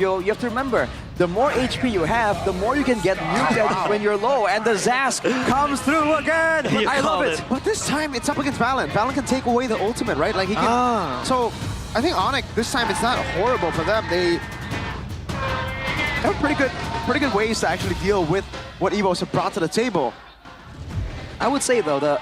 you have to remember, the more HP you have, the more you can get muted when you're low, and the Zask comes through again! I love it! But this time, it's up against Valen. Valen can take away the ultimate, right? Like, he can... So, I think Onic, this time, it's not horrible for them. They have pretty good ways to actually deal with what Evos have brought to the table. I would say, though,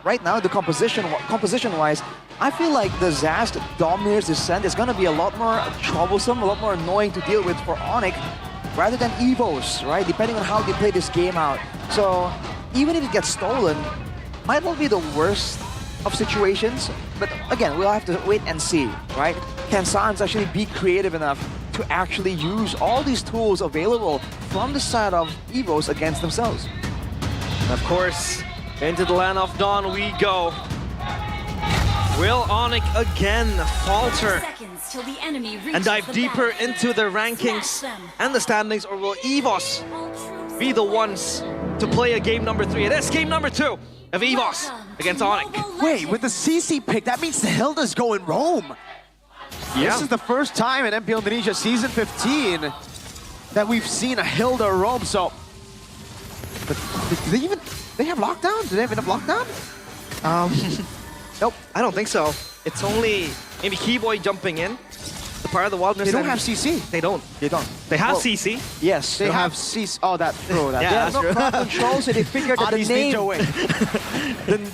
right now, the composition-wise, I feel like the Zask Domineer's Descent is going to be a lot more troublesome, a lot more annoying to deal with for Onic, rather than Evos, right? Depending on how they play this game out. So, even if it gets stolen, might not be the worst of situations, but again, we'll have to wait and see, right? Can Sans actually be creative enough to actually use all these tools available from the side of Evos against themselves? And of course, into the land of Dawn we go. Will Onic again falter and dive deeper into the rankings and the standings, or will Evos be the ones to play a game number 3? It is game number 2 of Evos against Onic. Wait, with the CC pick, that means the Hilda's going Rome. Yeah. This is the first time in MPL Indonesia Season 15 that we've seen a Hilda roam, so... But do they have lockdown? Do they have enough lockdown? Nope, I don't think so. It's only maybe Keyboy jumping in. The part of the wilderness. They don't have CC. They don't. They don't. They have CC. Yes, They have CC. Oh, that's true. Yeah, they have no crowd control, so they figured that the name,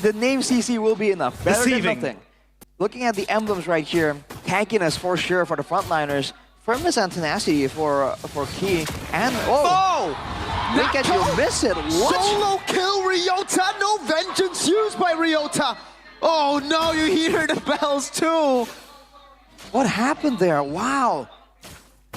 the name CC will be enough. Better Deceiving. than nothing. Looking at the emblems right here, tankiness for sure for the frontliners, firmness and tenacity for Key, and look at you miss it. What? Solo kill Ryota. No vengeance used by Ryota. Oh no, you hear the bells too. What happened there? Wow.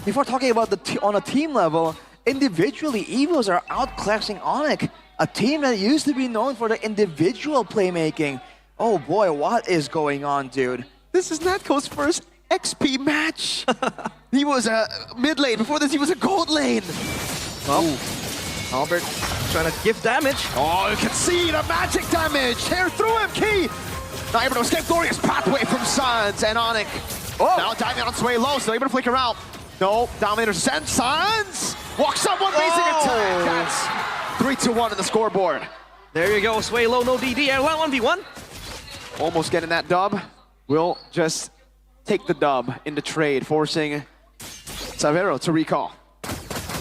Before talking about on a team level, individually, Evos are outclassing Onic, a team that used to be known for the individual playmaking. Oh boy, what is going on, dude? This is Natco's first XP match. He was a mid lane. Before this, he was a gold lane. Well, Albert trying to give damage. Oh, you can see the magic damage. Hair through him, Key. Not able to escape. Glorious pathway from Sans and Onic. Oh, now diving on Sway low, still able to flicker out. No, Dominator sends Sans. Walks up one basic attack. That's 3-1 in the scoreboard. There you go, Sway low, no DD, Airline 1v1. Almost getting that dub. Will just take the dub in the trade, forcing Savero to recall.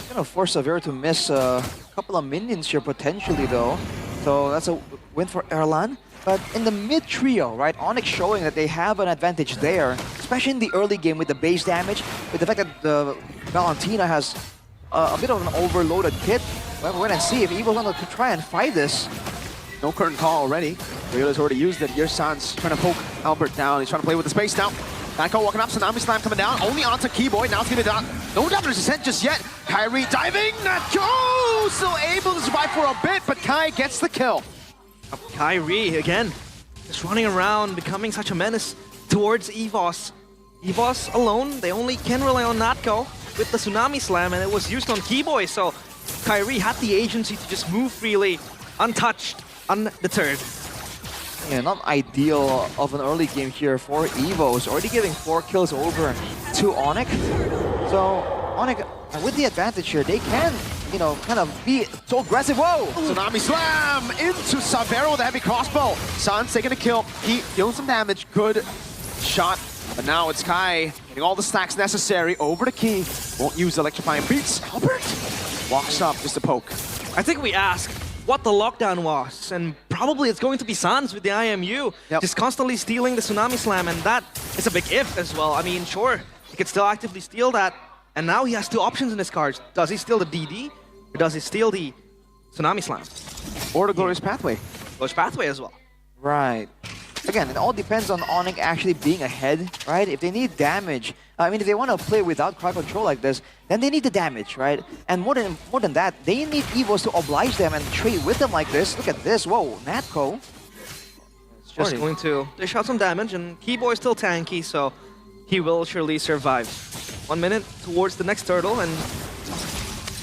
Gonna force Savero to miss a couple of minions here potentially though. So that's a win for Erlan. But in the mid trio, right, Onic showing that they have an advantage there, especially in the early game with the base damage, with the fact that the Valentina has a bit of an overloaded kit. Well, we're gonna see if Evos want to try and fight this. No current call already. Riota's already used it. Here's Sans trying to poke Albert down. He's trying to play with the space now. Nako walking up, Tsunami Slam coming down. Only onto Keyboy. Now it's gonna be down. No damage descent just yet. Kyrie diving. Nako still able to survive for a bit, but Kai gets the kill. Kyrie again, just running around, becoming such a menace towards Evos. Evos alone, they only can rely on Natko with the Tsunami Slam, and it was used on Keyboy, so Kyrie had the agency to just move freely, untouched, undeterred. Yeah, not ideal of an early game here for Evos. Already giving 4 kills over to Onic. So Onic, with the advantage here, they can, you know, kind of be so aggressive. Whoa! Tsunami Slam into Savero with a heavy crossbow. Sans taking a kill. He dealing some damage. Good shot. But now it's Kai getting all the stacks necessary over to Key. Won't use electrifying beats. Albert walks up just a poke. I think we asked what the lockdown was, and probably it's going to be Sans with the IMU, just constantly stealing the Tsunami Slam, and that is a big if as well. I mean, sure, he could still actively steal that, and now he has 2 options in his cards. Does he steal the DD, or does he steal the Tsunami Slam? Or the Glorious Pathway. Glorious Pathway as well. Right. Again, it all depends on Onic actually being ahead, right? If they need damage, I mean, if they want to play without crowd control like this, then they need the damage, right? And more than that, they need Evos to oblige them and trade with them like this. Look at this. Whoa, Natko. It's just going to dish out some damage, and Keyboy is still tanky, so he will surely survive. 1 minute towards the next turtle, and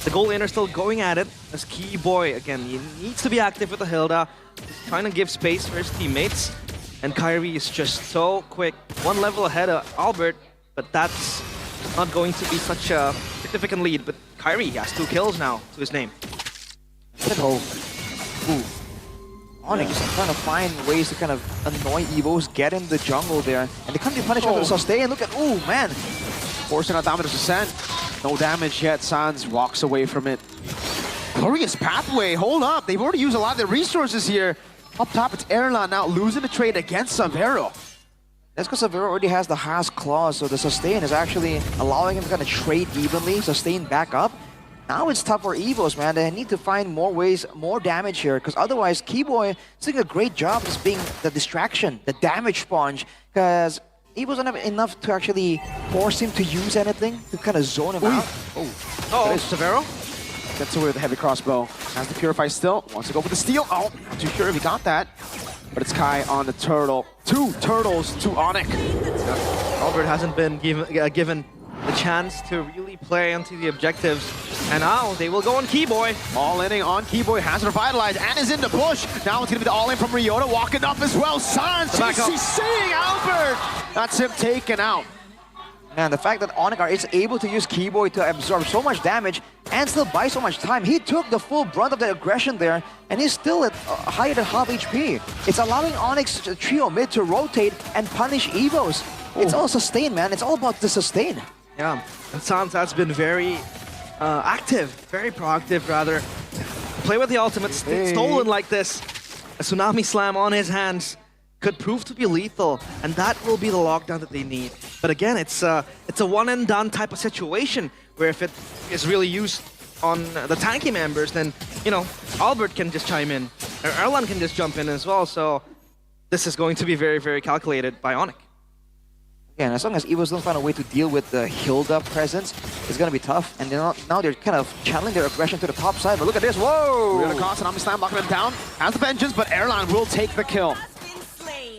the goal laner still going at it as Keyboy, again, he needs to be active with the Hilda. He's trying to give space for his teammates. And Kyrie is just so quick. 1 level ahead of Albert, but that's not going to be such a significant lead, but Kyrie has 2 kills now to his name. Oh. Ooh. Onic is trying to find ways to kind of annoy Evos, get in the jungle there, and they can't be punished after the sustain. Look at, ooh, man. Forcing out Dominus Descent. No damage yet. Sans walks away from it. Glorious pathway. Hold up. They've already used a lot of their resources here. Up top, it's Erlan now losing the trade against Savero. That's because Savero already has the Haas clause, so the sustain is actually allowing him to kind of trade evenly, sustain back up. Now it's tough for Evos, man. They need to find more ways, more damage here, because otherwise Keyboy is doing a great job just being the distraction, the damage sponge, because Evos don't have enough to actually force him to use anything, to kind of zone him out. Oh, Savero? Gets away with the heavy crossbow. Has the Purify still. Wants to go for the steal. Oh, not too sure if he got that. But it's Kai on the turtle. 2 turtles to Onic. Albert hasn't been given the chance to really play onto the objectives. And now they will go on Keyboy. All-inning on Keyboy, has revitalized and is in the push. Now it's going to be the all-in from Ryota, walking up as well. Sans, seeing Albert. That's him taken out. Man, the fact that Onic is able to use Keyboy to absorb so much damage and still buy so much time, he took the full brunt of the aggression there, and he's still at higher than half HP. It's allowing Onic's trio mid to rotate and punish Evos. It's all sustain, man. It's all about the sustain. Yeah, and Sans has been very active, very proactive rather. Play with the ultimate stolen like this. A Tsunami Slam on his hands could prove to be lethal, and that will be the lockdown that they need. But again, it's a one and done type of situation where if it is really used on the tanky members, then, you know, Albert can just chime in, or Erlan can just jump in as well. So this is going to be very, very calculated by Onic. Yeah, and as long as Evos don't find a way to deal with the Hilda presence, it's going to be tough. And now they're kind of channeling their aggression to the top side. But look at this, whoa! We're going to cost an Omni Slam, locking him down. Has the vengeance, but Erlan will take the kill.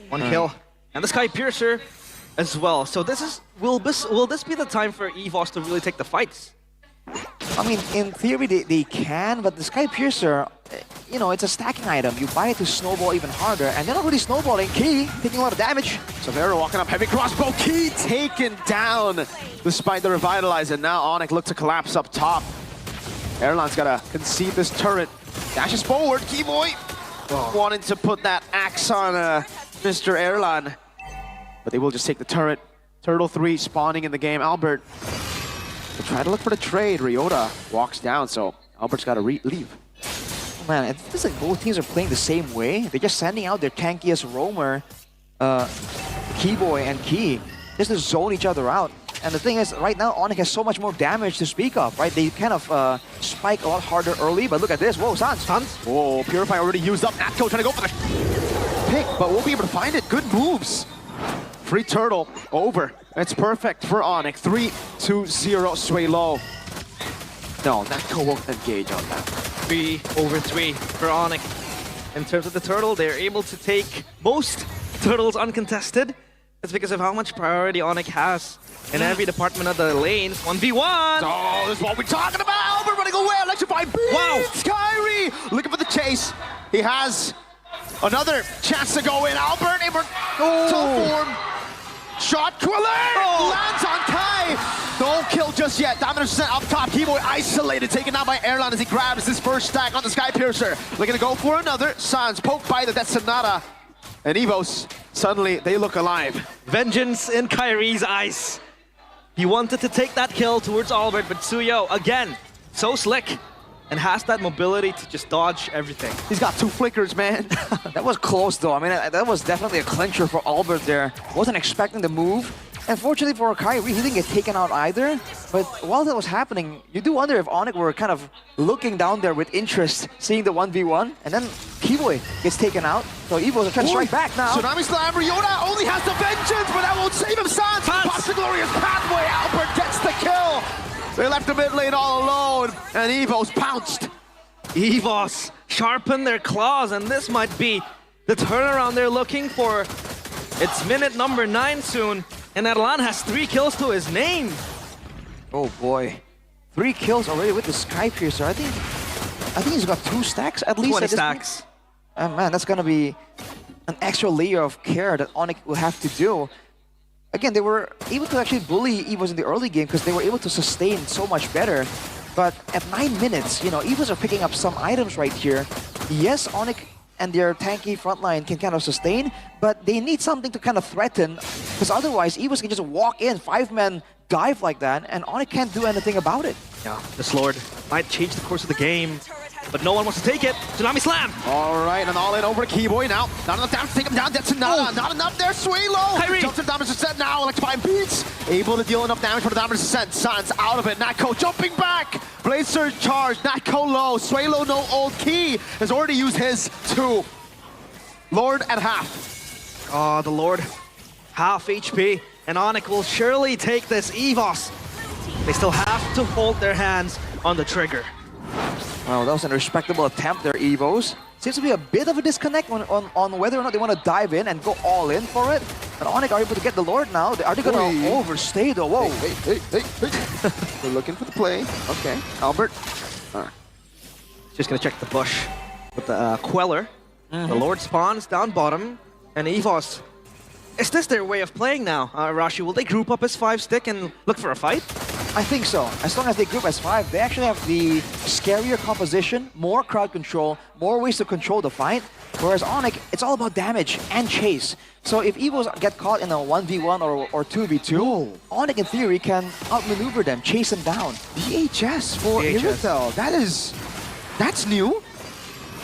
1 kill. And the Sky Piercer as well. So will this be the time for Evos to really take the fights? I mean, in theory, they can, but the Sky Piercer, you know, it's a stacking item. You buy it to snowball even harder, and they're not really snowballing. Key taking a lot of damage. Savero walking up, heavy crossbow. Key taken down despite the revitalize, and now Onic look to collapse up top. Erlan's got to concede this turret. Dashes forward, Keyboy wanting to put that axe on Mr. Erlan, but they will just take the turret. Turtle 3 spawning in the game. Albert will try to look for the trade. Ryota walks down, so Albert's got to leave. Man, it feels like both teams are playing the same way. They're just sending out their tankiest roamer, Keyboy and Key, just to zone each other out. And the thing is, right now, Onic has so much more damage to speak of, right? They kind of spike a lot harder early, but look at this. Whoa, Sans. Whoa, Purify already used up. Atco trying to go for the pick, but won't be able to find it. Good moves. Free turtle over. It's perfect for Onic. 3-2-0, sway low. No, Natco won't engage on that. 3/3 for Onic. In terms of the turtle, they're able to take most turtles uncontested. It's because of how much priority Onic has in every department of the lanes. 1v1! Oh, this is what we're talking about! Albert running away, electrify beats! Wow! Kyrie looking for the chase. He has another chance to go in. Albert able to form. Shot Quiller! Lands on Kai! No kill just yet. Dominus up top. Keyboy isolated, taken down by Erlan as he grabs his first stack on the Sky Piercer. Looking to go for another. Sans poked by the Death Sonata. And Evos, suddenly they look alive. Vengeance in Kyrie's eyes. He wanted to take that kill towards Albert, but Suyo, again, so slick and has that mobility to just dodge everything. He's got 2 flickers, man. That was close, though. I mean, that was definitely a clincher for Albert there. Wasn't expecting the move. And fortunately for Kyrie, he didn't get taken out either. But while that was happening, you do wonder if Onic were kind of looking down there with interest, seeing the 1v1. And then Keyboy gets taken out. So Evos are trying to strike back now. Tsunami Slam, Ryota only has the vengeance, but that won't save him. Sans pops the glorious pathway. Albert gets the kill. They left the mid lane all alone, and Evos pounced. Evos sharpen their claws, and this might be the turnaround they're looking for. It's minute number 9 soon, and Erlan has 3 kills to his name. Oh boy. 3 kills already with the Sky Piercer. I think he's got 2 stacks at least. 20 stacks. And man, that's gonna be an extra layer of care that Onic will have to do. again, they were able to actually bully Evos in the early game because they were able to sustain so much better. But at 9 minutes, you know, Evos are picking up some items right here. Yes, Onic and their tanky frontline can kind of sustain, but they need something to kind of threaten, because otherwise Evos can just walk in, 5-man dive like that, and Onic can't do anything about it. Yeah, this Lord might change the course of the game, but no one wants to take it. Tsunami Slam! All right, and all in over to Keyboy now. Not enough damage to take him down. That's not enough there. Swalo! Kyrie! Jumps to damage descent now. Electrifying beats. Able to deal enough damage for the damage descent. Sans out of it. Natco jumping back. Blade Surge charge. Natco low. Swalo no ult. Key has already used his too. Lord at half. Oh, the Lord. Half HP. And Onic will surely take this. Evos. They still have to hold their hands on the trigger. Well, that was a respectable attempt there, Evos. Seems to be a bit of a disconnect on whether or not they want to dive in and go all in for it. And Onic are able to get the Lord now. Are they going to overstay though? Whoa. Hey. They're looking for the play. Okay, Albert. Just going to check the bush with the Queller. The Lord spawns down bottom. And Evos. Is this their way of playing now, Rashi? Will they group up as 5-stick and look for a fight? I think so. As long as they group as 5, they actually have the scarier composition, more crowd control, more ways to control the fight. Whereas Onic, it's all about damage and chase. So if Evos get caught in a 1v1 or 2v2, Onic in theory can outmaneuver them, chase them down. DHS for Irithel. That's new.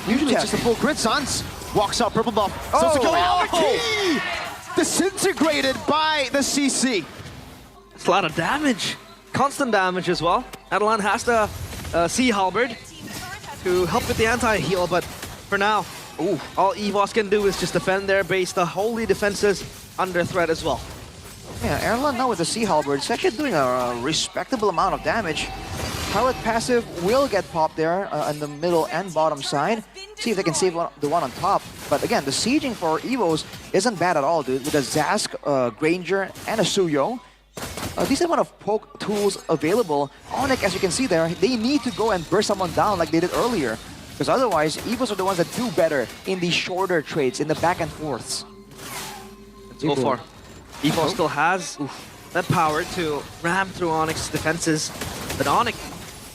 Usually it's just a full crit. Sans walks out purple buff. Key disintegrated by the CC. It's a lot of damage. Constant damage as well. Adelan has the Sea Halberd to help with the anti-heal, but for now, all Evos can do is just defend their base. The holy defenses under threat as well. Yeah, Erlan now with the Sea Halberd, it's actually doing a respectable amount of damage. Pilot passive will get popped there on the middle and bottom side. See if they can save the one on top. But again, the sieging for Evos isn't bad at all, dude. With a Zask, Granger, and a Suyo. A decent amount of poke tools available. Onic, as you can see there, they need to go and burst someone down like they did earlier. Because otherwise, Evos are the ones that do better in these shorter trades, in the back and forths. Let's go for Evos still has that power to ram through Onic's defenses. But Onic,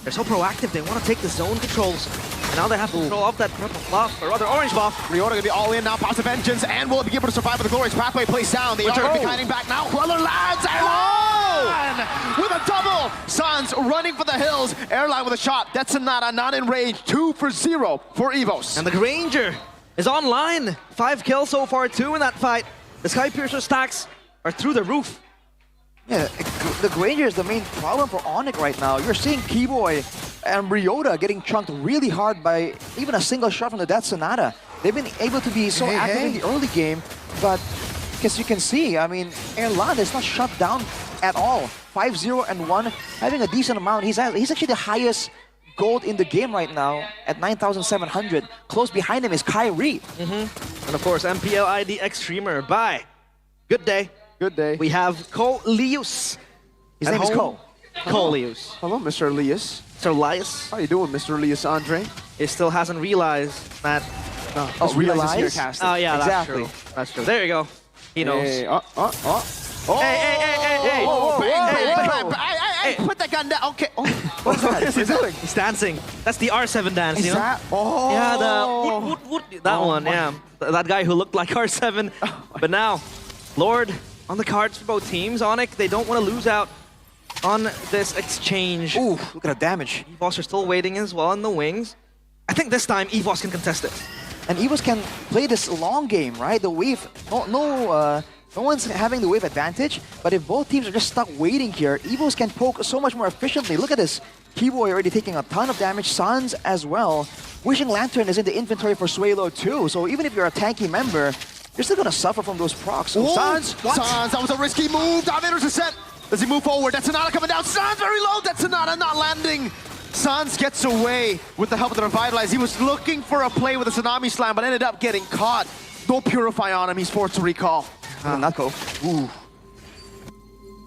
they're so proactive, they want to take the zone controls. And now they have control of that purple buff, or rather orange buff. Riota gonna be all in now, Passive Vengeance, and will be able to survive with the glorious pathway placed down. They are behind back now. Queller lands, Airline with a double. Sans running for the hills. Airline with a shot. Detsunata not in range. 2 for 0 for Evos. And the Granger is online. 5 kills so far, 2 in that fight. The Sky Piercer stacks are through the roof. Yeah, the Granger is the main problem for Onic right now. You're seeing Keyboy and Riota getting chunked really hard by even a single shot from the Death Sonata. They've been able to be so active in the early game, but as you can see, I mean, Erlan is not shut down at all. 5-0 and 1, having a decent amount. He's actually the highest gold in the game right now at 9,700. Close behind him is Kyrie. And of course, MPL ID Extremer by Good Day. Good day. We have Cole Lius. His name is Cole. Cole Lius. Hello, Mr. Elias. Sir Lius. How you doing, Mr. Elias Andre? He still hasn't realized that. Realize? Oh yeah, exactly. That's true. That's true. There you go. He knows. Hey, Hey. Whoa, Hey. Hey, put that gun down. Okay. What's that? What's he doing? He's dancing. That's the R7 dance, you know? That? Yeah, the woot. That one, yeah. That guy who looked like R7. But now, Lord on the cards for both teams. Onic, they don't want to lose out on this exchange. Ooh, look at the damage. Evos are still waiting as well in the wings. I think this time Evos can contest it. And Evos can play this long game, right? The wave, no one's having the wave advantage, but if both teams are just stuck waiting here, Evos can poke so much more efficiently. Look at this. Keyboy already taking a ton of damage, Sans as well. Wishing Lantern is in the inventory for Swalo too, so even if you're a tanky member, you're still gonna suffer from those procs. So Sans, that was a risky move. Dominator's descent. Does he move forward? That's Sonata coming down. Sans very low. That's Sonata not landing. Sans gets away with the help of the Revitalize. He was looking for a play with a Tsunami Slam, but ended up getting caught. No Purify on him. He's forced to recall. Nako. Ooh.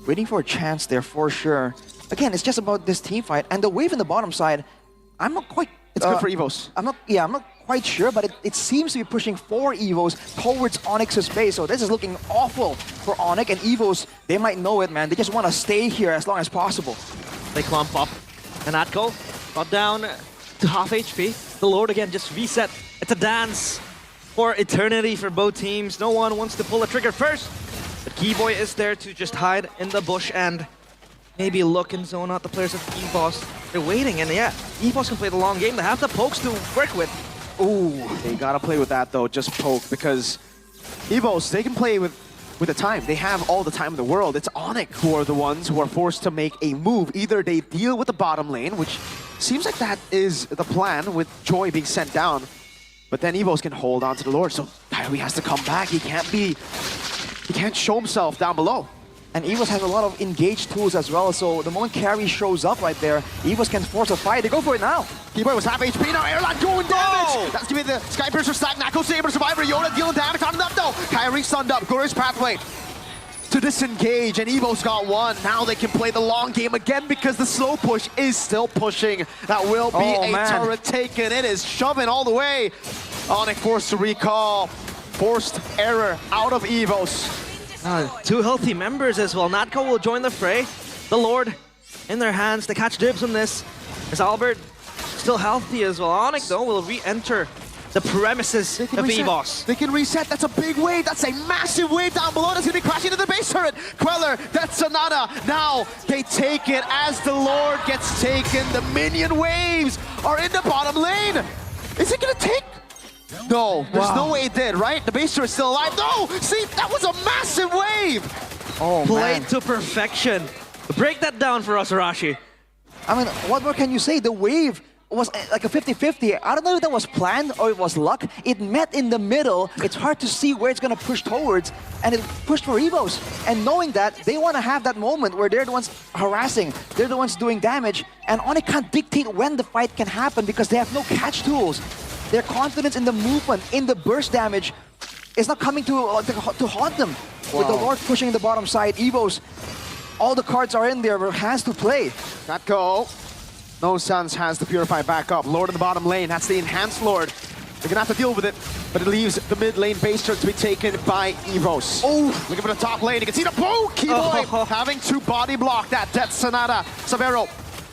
Waiting for a chance there for sure. Again, it's just about this team fight. And the wave in the bottom side, I'm not quite It's good for Evos. I'm not quite sure, but it seems to be pushing 4 Evos towards Onyx's base. So this is looking awful for Onic, and Evos, they might know it, man. They just want to stay here as long as possible. They clump up. And Atko got down to half HP. The Lord again just reset. It's a dance for eternity for both teams. No one wants to pull the trigger first. But Keyboy is there to just hide in the bush and maybe look and zone out the players of Evos. They're waiting, and yeah, Evos can play the long game. They have the pokes to work with. Ooh, they gotta play with that though, just poke, because Evos, they can play with the time. They have all the time in the world. It's Onic who are the ones who are forced to make a move. Either they deal with the bottom lane, which seems like that is the plan with Joy being sent down, but then Evos can hold on to the Lord, so Kyrie has to come back. He can't show himself down below. And Evos has a lot of engaged tools as well, so the moment Carry shows up right there, Evos can force a fight. They go for it now. Keyboy was half HP, now Airlock doing damage! That's gonna be the Sky Piercer stack. Nako's able to survive. Yoda dealing damage on enough though. Kyrie stunned up, glorious pathway to disengage, and Evos got one. Now they can play the long game again because the slow push is still pushing. That will be a turret taken. It is shoving all the way. Onic forced to recall. Forced error out of Evos. 2 healthy members as well. Natco will join the fray. The Lord in their hands. They catch dibs on this. Is Albert still healthy as well? Onic, though, will re-enter the premises of Evos. They can reset. That's a big wave. That's a massive wave down below. That's going to be crashing into the base turret. Queller, that's Sonata. Now they take it as the Lord gets taken. The minion waves are in the bottom lane. Is it going to take? No, there's no way it did, right? The base turret's still alive. No! See, that was a massive wave! Oh, Played to perfection. Break that down for us, Arashi. I mean, what more can you say? The wave was like a 50-50. I don't know if that was planned or it was luck. It met in the middle. It's hard to see where it's going to push towards, and it pushed for Evos. And knowing that, they want to have that moment where they're the ones harassing, they're the ones doing damage, and Onic can't dictate when the fight can happen because they have no catch tools. Their confidence in the movement, in the burst damage, is not coming to haunt them. With the Lord pushing the bottom side, Evos, all the cards are in there, but has to play. That go. No Suns has the Purify back up. Lord in the bottom lane, that's the enhanced Lord. They're gonna have to deal with it, but it leaves the mid lane base turret to be taken by Evos. Oh, looking for the top lane. You can see the poke. Keyboy having to body block that Death Sonata. Savero,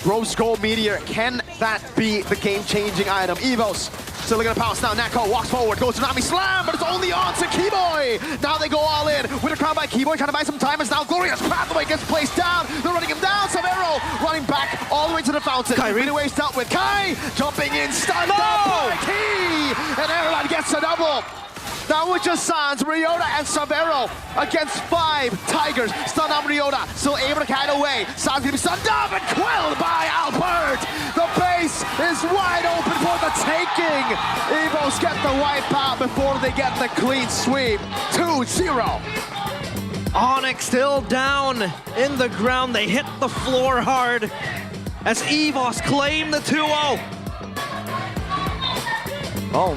Rose Gold Meteor. Can that be the game-changing item? Evos still looking to pounce now. Nako walks forward, goes to Nami Slam, but it's only on to Keyboy. Now they go all in. With a crown by Keyboy, trying to buy some time as now Glorious Pathway gets placed down. They're running him down. Savero running back all the way to the fountain. Kyrie waves dealt with. Kai jumping in, stunned up by Key, and Airline gets a double. Now with just Sans, Ryota and Savero against 5 Tigers. Stun on Ryota, still able to kite away. Sans gonna be stunned up and quelled by Albert. The base is wide open for the taking. Evos get the wipe out before they get the clean sweep. 2-0. Onic still down in the ground. They hit the floor hard as Evos claim the 2-0. Oh.